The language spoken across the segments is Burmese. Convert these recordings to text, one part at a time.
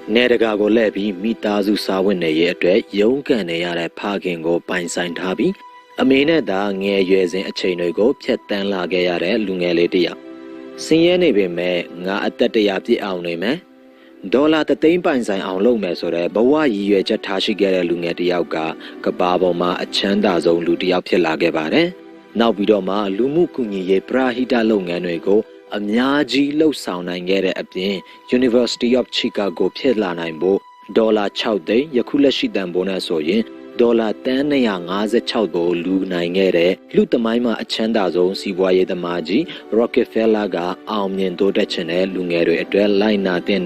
နေတကာကိုလဲပြီးမိသားစုစားဝတ်နေရဲ့အတွက်ရုန်းကန်နေရတဲ့ဖခင်ကိုပိုင်ဆိုင်ထားပြီးအမေနဲ့သာငယ်ရွယ်စဉ်အချိန်တွေကိုဖျက်ဆီးလာခဲ့ရတဲ့လူငယ်လေးတစ်ယောက်ဆင်းရဲနေပေမဲ့ငါအသက်တရာပြည့်အောင်နေမယ်ဒေါ်လာ3သိန်းပိုင်ဆိုင်အောင်လုပ်မယ်ဆိုတဲ့ဘဝရည်ရွယ်ချက်ထားရှိခဲ့တဲ့လူငယ်တစ်ယောက်ကကဘာပေါ်မှာအချမ်းသာဆုံးလူတစ်ယောက်ဖြစ်လာခဲ့ပါတယ်နောက်ပြီးတော့မှလူမှုကူညီရေးပရဟိတလုပ်ငန်းတွေကိုအများကြီးလှုပ်ဆောင်နိုင်ခဲ့တဲ့အပြင် University of Chicago ဖြစ်လာနိုင်ဖို့ဒေါ်လာ6သိန်းယခုလက်ရှိတန်ဖိုးနဲ့ဆိုရင်ဒေါ်လာတန်း256ကိုလူနိုင်ခဲ့တဲ့လူသမိုင်းမှာအချမ်းသာဆုံးစီးပွားရေးသမားကြီး Rockefeller ကအောင်မြင်တိုးတက်ခြင်းတဲ့လူငယ်တွေအတွက်လိုက်နာတဲ့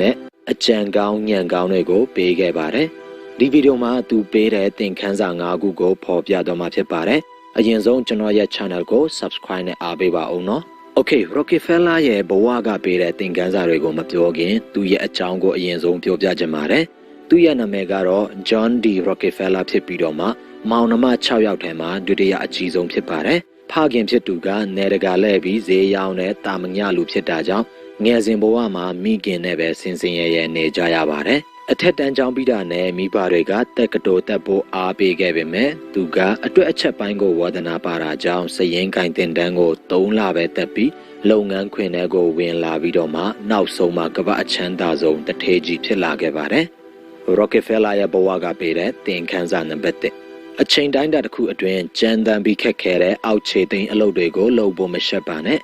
အကြံကောင်းဉာဏ်ကောင်းတွေကိုပေးခဲ့ပါတယ်။ဒီဗီဒီယိုမှာသူပေးတဲ့သင်ခန်းစာ5ခုကိုဖော်ပြတော့မှာဖြစ်ပါတယ်။အရင်ဆုံးကျွန်တော်ရဲ့ channel ကို subscribe နဲ့အားပေးပါဦးနော်။ Okay, Rockefeller ရဲ့ဘဝကပေးတဲ့သင်ခန်းစာတွေကိုမပြောခင်သူရဲ့အကြောင်းကိုအရင်ဆုံးပြောပြချင်ပါတယ်။သူရဲ့နာမည်ကတော့ John D. Rockefeller ဖြစ်ပြီးတော့မှမောင်နှမ6ယောက်ထဲမှာဒုတိယအကြီးဆုံးဖြစ်ပါတယ်။ဖခင်ဖြစ်သူကနေတကာလဲပြီးဈေးရောင်းတဲ့တာမညလူဖြစ်တာကြောင့်ငယ်စဉ်ဘဝမှာမိခင်နဲ့ပဲဆင်းဆင်းရဲရဲနေကြရပါတယ်။အထက်တန်းကျောင်းပြီးတာနဲ့မိဘတွေကတက်ကတိုတက်ဖို့အားပေးခဲ့ပေမဲ့သူကအတွက်အချက်ပိုင်းကိုဝါသနာပါတာကြောင့်စရင်ကင်တင်တန်းကို3လပဲတက်ပြီးလုပ်ငန်းခွင်ထဲကိုဝင်လာပြီးတော့မှနောက်ဆုံးမှာကမ္ဘာအချမ်းသာဆုံးတထေးကြီးဖြစ်လာခဲ့ပါတယ်။ Rockefeller ရဲ့ဘဝကပေးတဲ့သင်ခန်းစာနံပါတ်1အချိန်တိုင်းတာတစ်ခုအတွင်းကြမ်းတမ်းပြီးခက်ခဲတဲ့အောက်ခြေသိမ်းအလုပ်တွေကိုလုပ်ဖို့မရှက်ပါနဲ့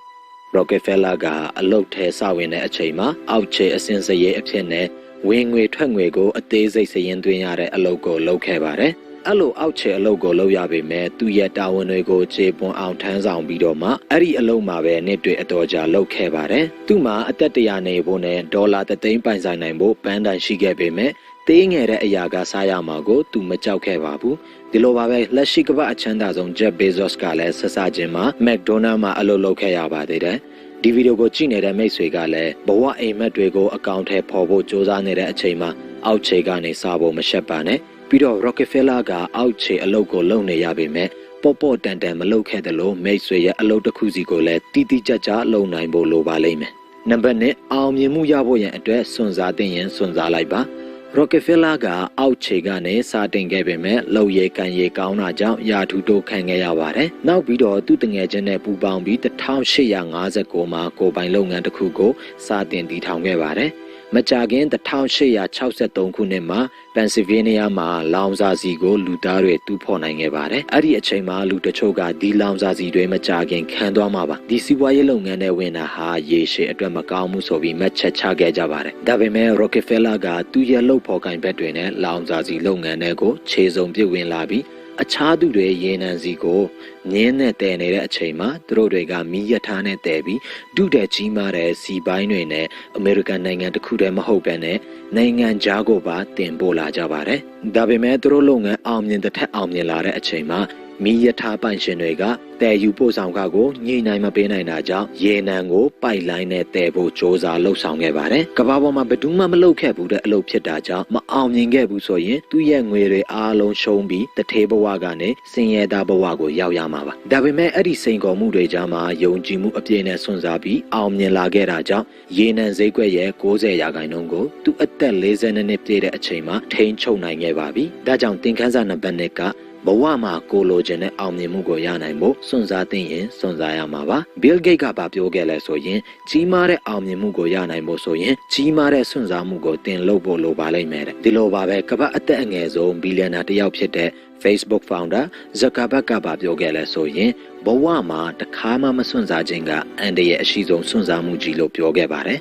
Rockefeller ကအလုပ်ထဲစဝင်တဲ့အချိန်မှာအောက်ခြေအစင်စရေးအဖြစ်နဲ့ဝင်ငွေထွက်ငွေကိုအသေးစိတ်စရင်သွင်းရတဲ့အလုပ်ကိုလုပ်ခဲ့ပါတယ်။အဲ့လိုအောက်ခြေအလုပ်ကိုလုပ်ရပေမဲ့သူ့ရဲ့တာဝန်တွေကိုခြေပွန်အောင်ထမ်းဆောင်ပြီးတော့မှအဲ့ဒီအလုပ်မှာပဲနှစ်တွေအတော်ကြာလုပ်ခဲ့ပါတယ်။သူ့မှာအသက်တရာနေဖို့နဲ့ဒေါ်လာ3သိန်းပိုင်ဆိုင်နိုင်ဖို့ပန်းတိုင်ရှိခဲ့ပေမဲ့သေးငယ်တဲ့အရာကစားရမှာကိုသူမကြောက်ခဲ့ပါဘူး။ဒီလိုပါပဲလက်ရှိကမ္ဘာအချမ်းသာဆုံး Jeff Bezos ကလည်းဆက်စချင်းမှာ McDonald မှာအလုပ်လုပ်ခဲ့ရပါသေးတယ်။ဒီဗီဒီယိုကိုကြည့်နေတဲ့မိတ်ဆွေကလည်းဘဝအိမ်မက်တွေကိုအကောင့်ထဲပေါ်ဖို့စူးစမ်းနေတဲ့အချိန်မှာအောက်ခြေကနေစဖို့မရှက်ပါနဲ့ပြီးတော့ Rockefeller ကအောက်ခြေအလုပ်ကိုလုပ်နေရပေမဲ့ပေါ့တန်မလုပ်ခဲ့တယ်လို့မိတ်ဆွေရဲ့အလုပ်တစ်ခုစီကိုလည်းတီးတီးကြကြလုပ်နိုင်ဖို့လိုပါလိမ့်မယ်နံပါတ်1အောင်မြင်မှုရဖို့ရန်အတွက်စွန့်စားသင့်ရင်စွန့်စားလိုက်ပါRockefeller ကအောက်ခြေကနေစတင်ခဲ့ပေမဲ့လှုပ်ရဲကန်ရဲကောင်းတာကြောင့်ယာထူတိုးခံခဲ့ရပါတယ်။နောက်ပြီးတော့သူ့တငယ်ချင်းနဲ့ပူးပေါင်းပြီး1859မှာကိုပိုင်လုပ်ငန်းတစ်ခုကိုစတင်တည်ထောင်ခဲ့ပါတယ်။မကြာခင်1863ခုနှစ်မှာပန်ဆယ်ဗေးနီးယားမှာလောင်စာဆီကိုလူသားတွေတူးဖော်နိုင်ခဲ့ပါတယ်။အဲ့ဒီအချိန်မှာလူတချို့ကဒီလောင်စာဆီတွေမကြာခင်ခံသွားမှာပါ။ဒီစီးပွားရေးလုပ်ငန်းနဲ့ဝင်တာဟာရေရှည်အတွက်မကောင်းဘူးဆိုပြီးမှတ်ချက်ချခဲ့ကြပါတယ်။ဒါပေမဲ့ Rockefeller ကသူ့ရဲ့လုပ်ဖော်ကိုင်ဘက်တွေနဲ့လောင်စာဆီလုပ်ငန်းတွေကိုခြေစုံပြစ်ဝင်လာပြီးအခြားသူတွေရေနံစီကိုငင်းနဲ့တည်နေတဲ့အချိန်မှာသူတို့တွေကမီးရထားနဲ့တည်ပြီးဒုတဲ့ကြီးမားတဲ့စီပိုင်းတွေနဲ့အမေရိကန်နိုင်ငံတစ်ခုတည်းမဟုတ်ဘဲနဲ့နိုင်ငံခြားကိုပါတင်ပို့လာကြပါတယ်။ဒါပေမဲ့သူတို့လုပ်ငန်းအောင်မြင်တဲ့ထက်အောင်မြင်လာတဲ့အချိန်မှာမီးရထားပိုင်ရှင်တွေကတည်ယူပို့ဆောင်ခကိုညှိနှိုင်းမပေးနိုင်တာကြောင့်ရေနံကိုပိုက်လိုင်းနဲ့တည်ဖို့စ조사လှုပ်ဆောင်ခဲ့ပါတယ်။ကမ္ဘာပေါ်မှာဘယ်သူမှမလုပ်ခဲ့ဘူးတဲ့အလုပ်ဖြစ်တာကြောင့်မအောင်မြင်ခဲ့ဘူးဆိုရင်သူ့ရဲ့ငွေတွေအားလုံးရှုံးပြီးတထေးဘဝကနေဆင်းရဲသားဘဝကိုရောက်ရမှာပါ။ဒါပေမဲ့အဲ့ဒီစိန်ခေါ်မှုတွေကြားမှာယုံကြည်မှုအပြည့်နဲ့ဆွန့်စားပြီးအောင်မြင်လာခဲ့တာကြောင့်ရေနံဈေးကွက်ရဲ့90%ကိုသူ့အသက်40နှစ်ပြည့်တဲ့အချိန်မှာထိန်းချုပ်နိုင်ခဲ့ပါပြီ။ဒါကြောင့်သင်ခန်းစာနံပါတ်1ကဘဝမှာကိုလိုချင်တဲ့အောင်မြင်မှုကိုရနိုင်ဖို့စွန့်စားသင့်ရင်စွန့်စားရမှာပါ Bill Gates ကပြောခဲ့လဲဆိုရင်ကြီးမားတဲ့အောင်မြင်မှုကိုရနိုင်ဖို့ဆိုရင်ကြီးမားတဲ့စွန့်စားမှုကိုသင်လုပ်ဖို့လိုပါလိမ့်မယ်ဒီလိုပါပဲကမ္ဘာအသက်အငယ်ဆုံးဘီလီယံနာတစ်ယောက်ဖြစ်တဲ့ Facebook founder Zuckerberg ကပြောခဲ့လဲဆိုရင်ဘဝမှာတစ်ခါမှမစွန့်စားခြင်းကအန္တရာယ်အရှိဆုံးစွန့်စားမှုကြီးလို့ပြောခဲ့ပါတယ်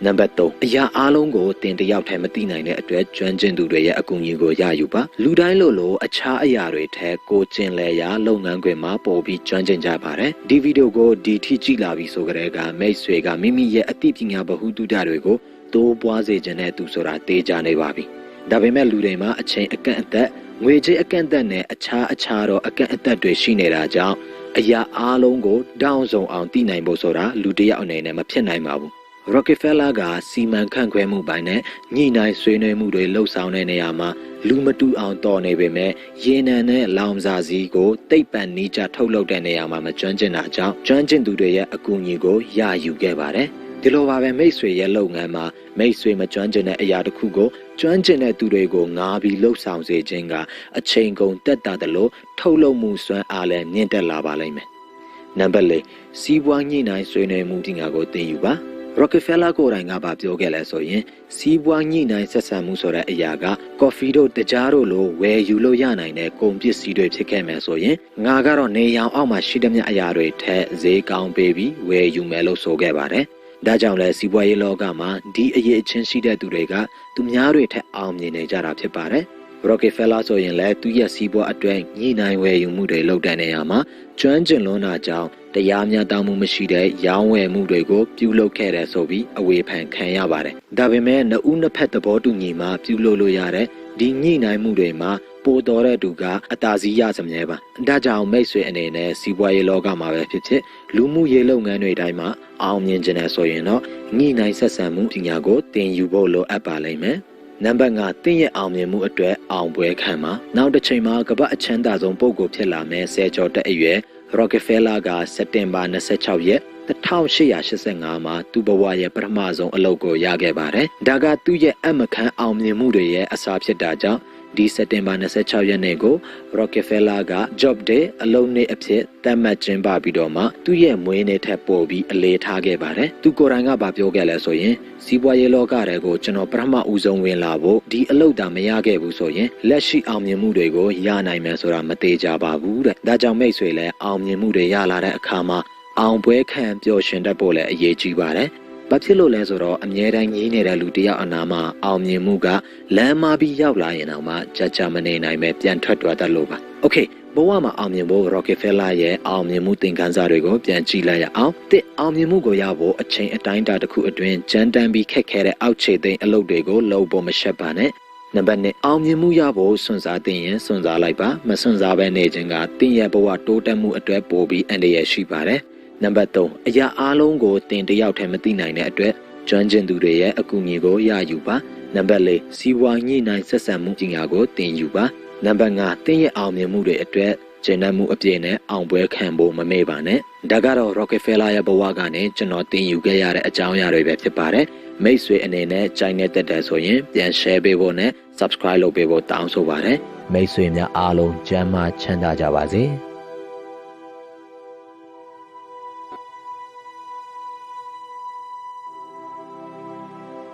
နံပါတ်3အရာအားလုံးကိုတင်တယောက်တည်းမသိနိုင်တဲ့အတွက်ကျွမ်းကျင်သူတွေရဲ့အကူအညီကိုရယူပါလူတိုင်းလိုအခြားအရာတွေထက်ကိုကျင်လည်ရာလုပ်ငန်းခွင်မှာပို့ပြီးကျွမ်းကျင်ကြပါတယ်ဒီဗီဒီယိုကိုဒီထိကြည့်လာပြီဆိုကြတဲ့ကမိတ်ဆွေကမိမိရဲ့အသိပညာဗဟုသုတတွေကိုတိုးပွားစေခြင်းနဲ့သူဆိုတာတေးကြနေပါပြီဒါပေမဲ့လူတွေမှာအချိန်အကန့်အသတ်ငွေကြေးအကန့်အသတ်နဲ့အခြားတော့အကန့်အသတ်တွေရှိနေတာကြောင့်အရာအားလုံးကိုတောင်းစုံအောင်သိနိုင်ဖို့ဆိုတာလူတစ်ယောက်အနေနဲ့မဖြစ်နိုင်ပါဘူးRockefeller ကစီမံခန့်ခွဲမှုပိုင်းနဲ့ညှိနှိုင်းဆွေးနွေးမှုတွေလှုပ်ဆောင်တဲ့နေရာမှာလူမတူအောင်တော်နေပေမဲ့ရေနံနဲ့လောင်စာဆီကိုတိတ်ပန်နီးကျထုတ်လုပ်တဲ့နေရာမှာမကျွမ်းကျင်တာကြောင့်ကျွမ်းကျင်သူတွေရဲ့အကူအညီကိုရယူခဲ့ပါတယ် ဒီလိုပါပဲမိတ်ဆွေရဲ့လုပ်ငန်းမှာမိတ်ဆွေမကျွမ်းကျင်တဲ့အရာတစ်ခုကိုကျွမ်းကျင်တဲ့သူတွေကိုငားပြီးလှုပ်ဆောင်စေခြင်းကအချိန်ကုန်တက်တာတယ်လို့ထုတ်လုပ်မှုစွမ်းအားလည်းမြင့်တက်လာပါလိမ့်မယ်။နံပါတ်၄စီးပွားညှိနှိုင်းဆွေးနွေးမှုပညာကိုသင်ယူပါ။ Rockefeller ကိုယ်တိုင်ကပြောခဲ့လဲဆိုရင်စီးပွားညှိနှိုင်းဆက်ဆံမှုဆိုတဲ့အရာကကော်ဖီတို့တကြားတို့လိုဝယ်ယူလို့ရနိုင်တဲ့ကုန်ပစ္စည်းတွေဖြစ်ခဲ့မယ်ဆိုရင်ငါကတော့နေရောင်အောက်မှာရှိတဲ့မြအရာတွေထက်ဈေးကောင်းပေးပြီးဝယ်ယူမယ်လို့ဆိုခဲ့ပါတယ်။ဒါကြောင့်လဲစီးပွားရေးလောကမှာဒီအရေးအချင်းရှိတဲ့သူတွေကသူများတွေထက်အောင်မြင်နေကြတာဖြစ်ပါတယ်။ Rockefeller ဆိုရင်လည်းသူ့ရဲ့စီးပွားအတွက်ညှိနှိုင်းဝယ်ယူမှုတွေလုပ်တဲ့နေရာမှာကျွမ်းကျင်လွန်းတာကြောင့်တရားမျှတမှုမရှိတဲ့ရောင်းဝယ်မှုတွေကိုပြုလုပ်ခဲ့တယ်ဆိုပြီးအဝေဖန်ခံရပါတယ်။ဒါပေမဲ့နှစ်ဦးနှစ်ဖက်သဘောတူညီမှပြုလုပ်လို့ရတဲ့ဒီညှိနှိုင်းမှုတွေမှာပိုတော်တဲ့သူကအသာစီးရစမြဲပါ။ဒါကြောင့်မိတ်ဆွေအနေနဲ့စီးပွားရေးလောကမှာပဲဖြစ်ဖြစ်လူမှုရေးလုပ်ငန်းတွေတိုင်းမှာအောင်မြင်ခြင်းနဲ့ဆိုရင်တော့ညှိနှိုင်းဆက်ဆံမှုပညာကိုသင်ယူဖို့လိုအပ်ပါလိမ့်မယ်။နံပါတ်5တင်းရဲ့အောင်မြင်မှုအတွက်အောင်ပွဲခံမှာနောက်တစ်ချိန်မှာကမ္ဘာအချမ်းသာဆုံးပုဂ္ဂိုလ်ဖြစ်လာမယ်ဆယ်ကျော်တက်အရွယ် Rockefeller ကစက်တင်ဘာ26ရက်1885မှာသူ့ဘဝရဲ့ပထမဆုံးအလုပ်ကိုရခဲ့ပါတယ်။ဒါကသူ့ရဲ့အမခန့်အောင်မြင်မှုတွေရဲ့အစားဖြစ်တာကြောင့်ဒီစက်တင်ဘာ26ရက်နေ့ကို Rockefeller က Job Day အလုပ်နေ့အဖြစ်သတ်မှတ်ကျင်းပပြီးတော့မှသူ့ရဲ့မွေးနေ့ထက်ပိုပြီးအလေးထားခဲ့ပါတယ်။သူကိုယ်တိုင်ကပြောခဲ့လဲဆိုရင်စီးပွားရေးလောကတွေကိုကျွန်တော်ပထမဦးဆုံးဝင်လာဖို့ဒီအလုပ်တာမရခဲ့ဘူးဆိုရင်လက်ရှိအောင်မြင်မှုတွေကိုရနိုင်မယ်ဆိုတာမသေးကြပါဘူးတဲ့။ဒါကြောင့်မိတ်ဆွေလည်းအောင်မြင်မှုတွေရလာတဲ့အခါမှာအောင်ပွဲခံပျော်ရွှင်တတ်ဖို့လည်းအရေးကြီးပါတယ်။ဘာဖြစ်လို့လဲဆိုတော့အမြဲတမ်းကြီးနေတဲ့လူတယောက်အနာမှာအောင်မြင်မှုကလမ်းမပြီးရောက်လာရင်တော့မှကြာမနေနိုင်ပဲပြန်ထွက်သွားတတ်လို့ပါ။ Okay ဘဝမှာအောင်မြင်ဖို့ Rockefeller ရဲ့အောင်မြင်မှုသင်ခန်းစာတွေကိုပြန်ကြည့်လိုက်ရအောင်။တစ်အောင်မြင်မှုကိုရဖို့အချိန်အတိုင်းအတာတစ်ခုအတွင်းကြမ်းတမ်းပြီးခက်ခဲတဲ့အောက်ခြေသိမ်းအလုပ်တွေကိုလုပ်ဖို့မရှက်ပါနဲ့။နံပါတ်2အောင်မြင်မှုရဖို့စွန့်စားသင့်ရင်စွန့်စားလိုက်ပါမစွန့်စားဘဲနေခြင်းကတင်းရဲ့ဘဝတိုးတက်မှုအတွက်ပိုပြီးအန္တရာယ်ရှိပါတယ်နံပါတ်3အရာအားလုံးကိုတင်တယောက်တည်းမသိနိုင်တဲ့အတွက်ကျွမ်းကျင်သူတွေရဲ့အကူအညီကိုရယူပါနံပါတ်4စီးပွားညှိနှိုင်းဆက်ဆံမှုပညာကိုသင်ယူပါနံပါတ်5တင်းရဲ့အောင်မြင်မှုတွေအတွက်ကျင့်တတ်မှုအပြည့်နဲ့အောင်ပွဲခံဖို့မမေ့ပါနဲ့ဒါကတော့ Rockefeller ရဲ့ဘဝကနေကျွန်တော်သင်ယူခဲ့ရတဲ့အကြောင်းအရာတွေပဲဖြစ်ပါတယ်မိတ်ဆွေအနေနဲ့ကြိုက်နေတဲ့တက်ဆိုရင်ပြန် share ပေးဖို့နဲ့ subscribe လုပ်ပေးဖို့တောင်းဆိုပါတယ်မိတ်ဆွေများအားလုံးကျန်းမာချမ်းသာကြပါစေ